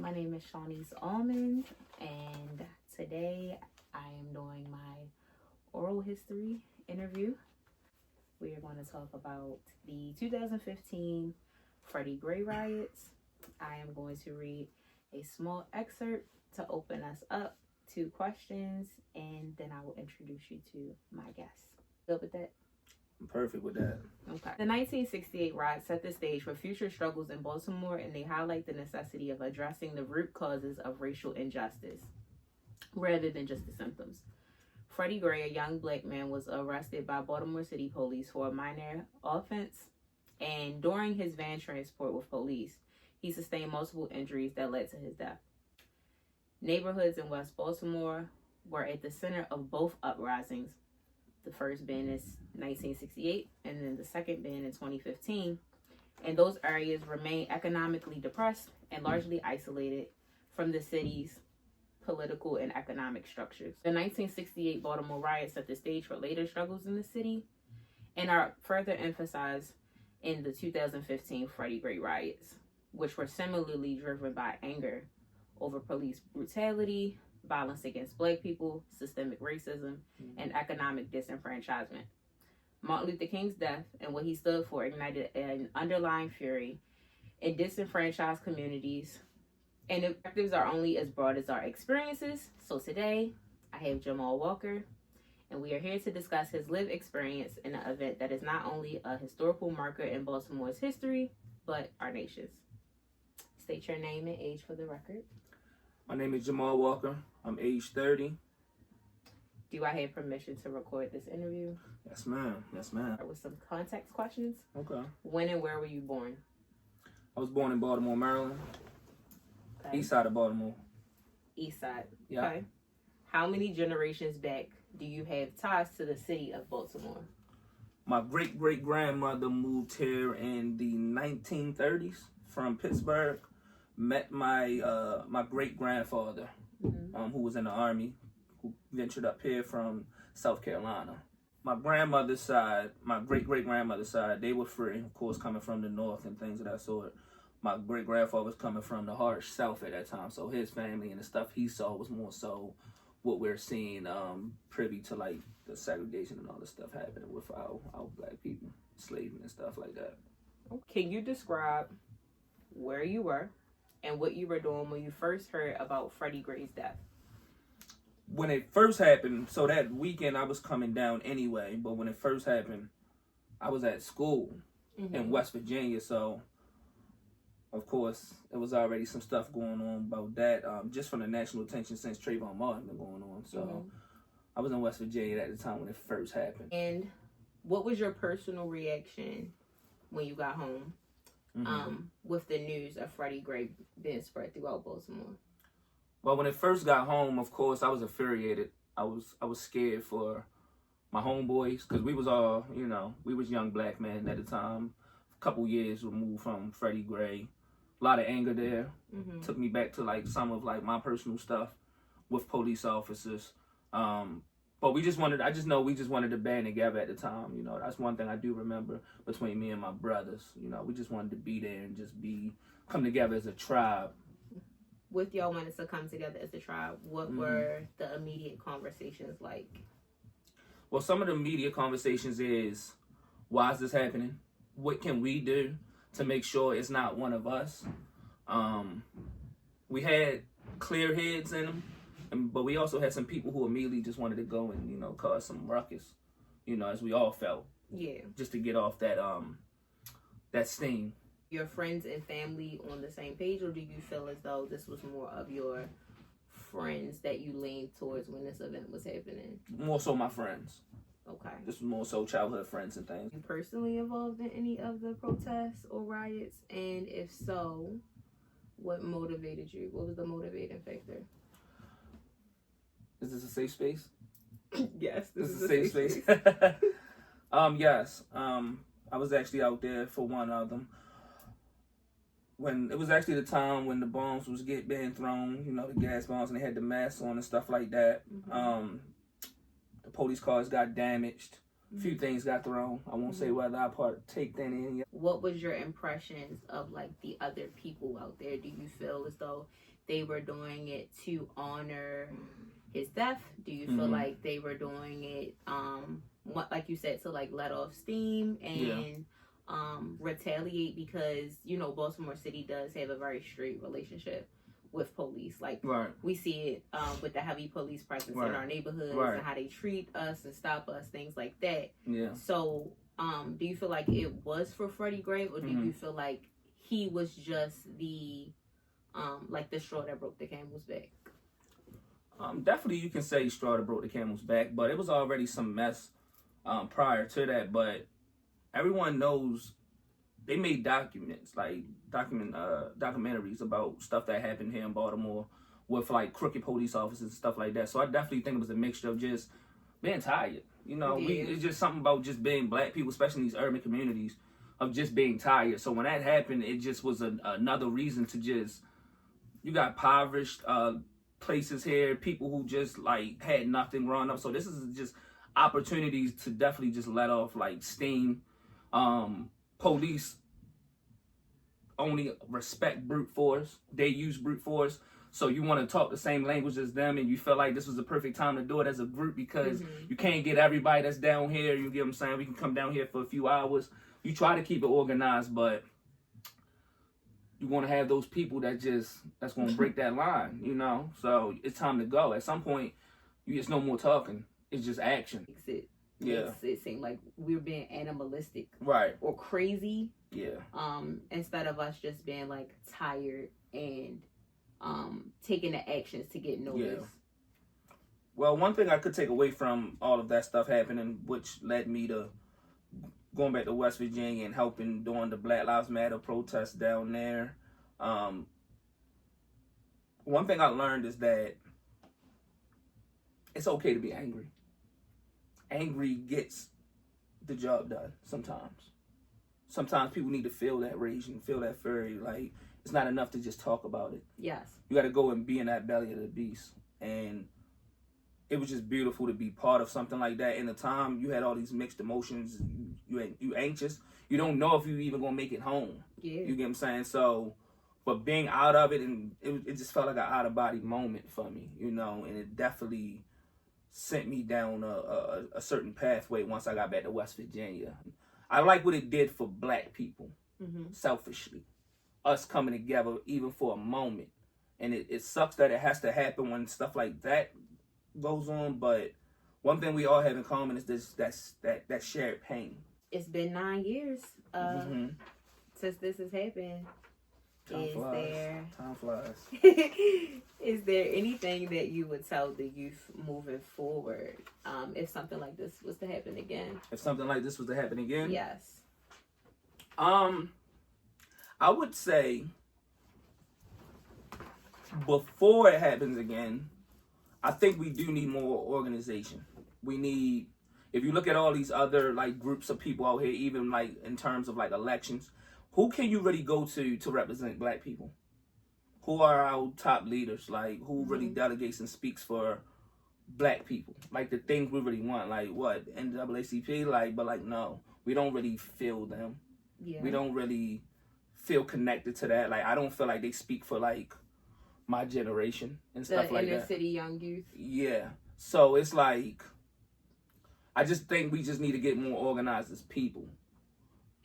My name is Shawnee's Almond, and today I am doing my oral history interview. We are going to talk about the 2015 Freddie Gray riots. I am going to read a small excerpt to open us up to questions, and then I will introduce you to my guests. Good with that? I'm perfect with that. Okay. The 1968 riots set the stage for future struggles in Baltimore, and they highlight the necessity of addressing the root causes of racial injustice rather than just the symptoms. Freddie Gray, a young black man, was arrested by Baltimore City Police for a minor offense, and during his van transport with police, he sustained multiple injuries that led to his death. Neighborhoods in West Baltimore were at the center of both uprisings. The first being in 1968, and then the second being in 2015. And those areas remain economically depressed and largely isolated from the city's political and economic structures. The 1968 Baltimore riots set the stage for later struggles in the city and are further emphasized in the 2015 Freddie Gray riots, which were similarly driven by anger over police brutality, violence against black people, systemic racism, and economic disenfranchisement. Martin Luther King's death and what he stood for ignited an underlying fury in disenfranchised communities, and objectives are only as broad as our experiences. So today, I have Jamal Walker, and we are here to discuss his lived experience in an event that is not only a historical marker in Baltimore's history, but our nation's. State your name and age for the record. My name is Jamal Walker. I'm age 30. Do I have permission to record this interview? Yes, ma'am. Yes, ma'am. With some context questions. Okay. When and where were you born? I was born in Baltimore, Maryland. Okay. East side of Baltimore. East side. Yeah. Okay. How many generations back do you have ties to the city of Baltimore? My great-great-grandmother moved here in the 1930s from Pittsburgh. Met my my great-grandfather, who was in the Army, who ventured up here from South Carolina. My grandmother's side, my great-great-grandmother's side, they were free, of course, coming from the north and things of that sort. My great-grandfather was coming from the harsh south at that time, so his family and the stuff he saw was more so what we're seeing, privy to like the segregation and all the stuff happening with our black people, slavery and stuff like that. Can you describe where you were and what you were doing when you first heard about Freddie Gray's death? When it first happened, so that weekend I was coming down anyway, but when it first happened, I was at school in West Virginia, so of course it was already some stuff going on about that, just from the national attention since Trayvon Martin been going on. So I was in West Virginia at the time when it first happened. And what was your personal reaction when you got home? With the news of Freddie Gray being spread throughout Baltimore? Well, when it first got home, of course, I was infuriated. I was scared for my homeboys because we was all, we was young black men at the time. A couple years removed from Freddie Gray. A lot of anger there. Took me back to like some of like my personal stuff with police officers. But we just wanted to band together at the time. That's one thing I do remember between me and my brothers. We just wanted to be there and just come together as a tribe. With y'all wanted to come together as a tribe, what were the immediate conversations like? Well, some of the immediate conversations is, why is this happening? What can we do to make sure it's not one of us? We had clear heads in them. But we also had some people who immediately just wanted to go and, cause some ruckus, as we all felt. Yeah. Just to get off that that steam. Your friends and family on the same page, or do you feel as though this was more of your friends that you leaned towards when this event was happening? More so my friends. Okay. This was more so childhood friends and things. You personally involved in any of the protests or riots? And if so, what motivated you? What was the motivating factor? Is this a safe space? Yes, this is a safe space. Yes. I was actually out there for one of them. When it was actually the time when the bombs was being thrown, the gas bombs, and they had the masks on and stuff like that. The police cars got damaged. A few things got thrown. I won't say whether I partaked in any. What was your impressions of like the other people out there? Do you feel as though they were doing it to honor his death? Do you feel like they were doing it, what, like you said, to like let off steam and retaliate? Because, you know, Baltimore City does have a very straight relationship with police. Like, we see it with the heavy police presence in our neighborhoods and how they treat us and stop us, things like that. Yeah. So, do you feel like it was for Freddie Gray, or do you feel like he was just the like the straw that broke the camel's back? Definitely you can say straw that broke the camel's back, but it was already some mess prior to that. But everyone knows they made documentaries about stuff that happened here in Baltimore with like crooked police officers and stuff like that. So I definitely think it was a mixture of just being tired. You know, it's just something about just being black people, especially in these urban communities, of just being tired. So when that happened, it just was another reason to just, you got impoverished places here, people who just like had nothing growing up. So this is just opportunities to definitely just let off like steam. Police only respect brute force. They use brute force. So you want to talk the same language as them, and you feel like this was the perfect time to do it as a group, because you can't get everybody that's down here. You get what I'm saying? We can come down here for a few hours. You try to keep it organized, but you want to have those people that's going to break that line, you know? So it's time to go. At some point, it's no more talking. It's just action. It seemed like we were being animalistic, or crazy. Instead of us just being like tired and taking the actions to get noticed. Well, one thing I could take away from all of that stuff happening, which led me to going back to West Virginia and helping during the Black Lives Matter protests down there. One thing I learned is that it's okay to be angry. Angry gets the job done sometimes. Sometimes people need to feel that rage and feel that fury. Like, it's not enough to just talk about it. Yes. You got to go and be in that belly of the beast. And it was just beautiful to be part of something like that. In the time, you had all these mixed emotions. You anxious. You don't know if you even going to make it home. Yeah. You get what I'm saying? So, but being out of it, and it just felt like an out-of-body moment for me, you know, and it definitely sent me down a certain pathway once I got back to West Virginia. I like what it did for black people, selfishly. Us coming together even for a moment. And it sucks that it has to happen when stuff like that goes on, but one thing we all have in common is that shared pain. It's been 9 years since this has happened. Time flies. Is there anything that you would tell the youth moving forward if something like this was to happen again? If something like this was to happen again? Yes. I would say before it happens again, I think we do need more organization. We need, if you look at all these other like groups of people out here, even like in terms of like elections, who can you really go to represent black people? Who are our top leaders? Like, who really delegates and speaks for black people? Like, the things we really want. Like, what? NAACP? Like, but like, no. We don't really feel them. Yeah. We don't really feel connected to that. Like, I don't feel like they speak for, like, my generation and stuff like that. The inner city young youth. Yeah. So, it's like, I just think we just need to get more organized as people.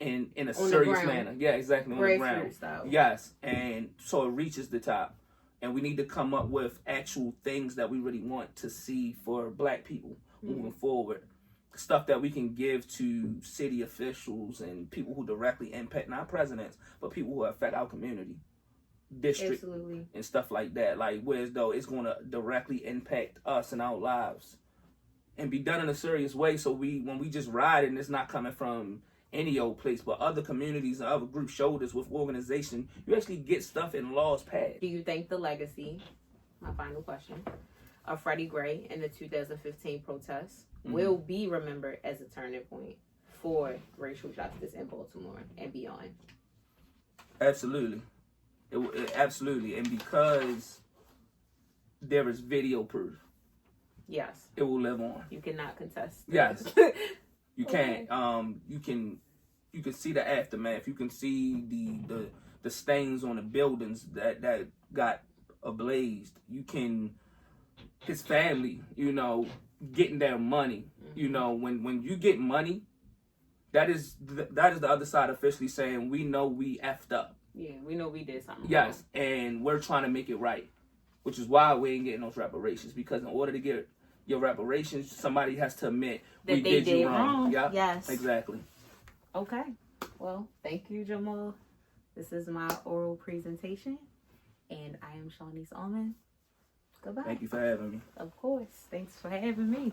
In a serious manner. Yeah, exactly. On the ground. Style. Yes. And so it reaches the top. And we need to come up with actual things that we really want to see for black people moving forward. Stuff that we can give to city officials and people who directly impact, not presidents, but people who affect our community, district, and stuff like that. Like, whereas though it's going to directly impact us and our lives. And be done in a serious way, so when we just ride and it's not coming from any old place, but other communities and other group shoulders with organization, you actually get stuff and laws passed. Do you think the legacy, my final question, of Freddie Gray and the 2015 protests will be remembered as a turning point for racial justice in Baltimore and beyond? Absolutely. Absolutely. And because there is video proof. Yes. It will live on. You cannot contest. Yes. You can't. You can see the aftermath. You can see the stains on the buildings that got ablaze. You can, his family, you know, getting their money. You know, when you get money, that is the other side officially saying we know we effed up. Yeah, we know we did something. Yes, and we're trying to make it right, which is why we ain't getting those reparations, because in order to get your reparations, somebody has to admit that we they did you wrong. Yeah, yes, exactly. Okay, well, thank you, Jamal. This is my oral presentation, and I am Shawnice Almond. Goodbye. Thank you for having me. Of course. Thanks for having me.